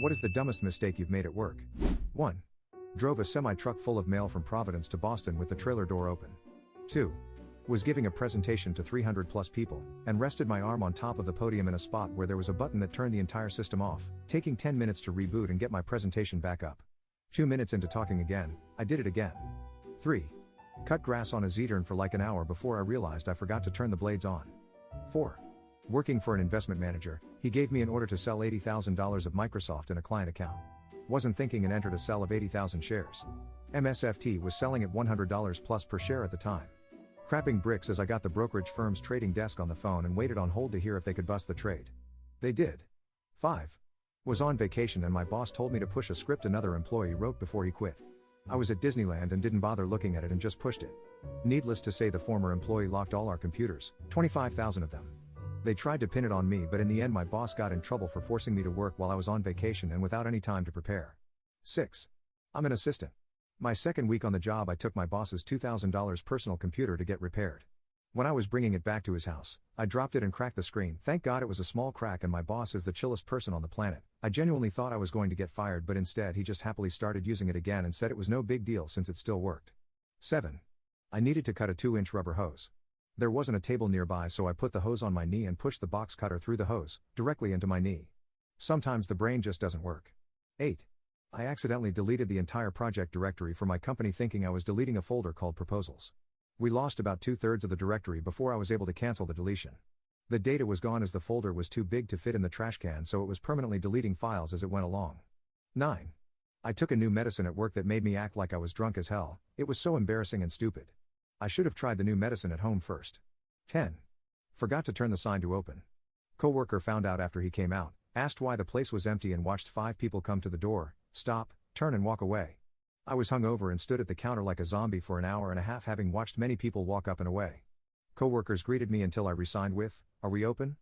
What is the dumbest mistake you've made at work? 1. Drove a semi-truck full of mail from Providence to Boston with the trailer door open. 2. Was giving a presentation to 300 plus people, and rested my arm on top of the podium in a spot where there was a button that turned the entire system off, taking 10 minutes to reboot and get my presentation back up. 2 minutes into talking again, I did it again. 3. Cut grass on a Z-turn for like an hour before I realized I forgot to turn the blades on. 4. Working for an investment manager, he gave me an order to sell $80,000 of Microsoft in a client account. Wasn't thinking and entered a sell of 80,000 shares. MSFT was selling at $100 plus per share at the time. Crapping bricks as I got the brokerage firm's trading desk on the phone and waited on hold to hear if they could bust the trade. They did. 5. Was on vacation and my boss told me to push a script another employee wrote before he quit. I was at Disneyland and didn't bother looking at it and just pushed it. Needless to say, the former employee locked all our computers, 25,000 of them. They tried to pin it on me, but in the end my boss got in trouble for forcing me to work while I was on vacation and without any time to prepare. 6. I'm an assistant. My second week on the job I took my boss's $2,000 personal computer to get repaired. When I was bringing it back to his house, I dropped it and cracked the screen. Thank God it was a small crack and my boss is the chillest person on the planet. I genuinely thought I was going to get fired, but instead he just happily started using it again and said it was no big deal since it still worked. 7. I needed to cut a 2-inch rubber hose. There wasn't a table nearby, so I put the hose on my knee and pushed the box cutter through the hose, directly into my knee. Sometimes the brain just doesn't work. 8. I accidentally deleted the entire project directory for my company thinking I was deleting a folder called proposals. We lost about 2/3 of the directory before I was able to cancel the deletion. The data was gone as the folder was too big to fit in the trash can, so it was permanently deleting files as it went along. 9. I took a new medicine at work that made me act like I was drunk as hell. It was so embarrassing and stupid. I should have tried the new medicine at home first. 10. Forgot to turn the sign to open. Coworker found out after he came out, asked why the place was empty and watched 5 people come to the door, stop, turn and walk away. I was hungover and stood at the counter like a zombie for an hour and a half, having watched many people walk up and away. Coworkers greeted me until I resigned with, "Are we open?"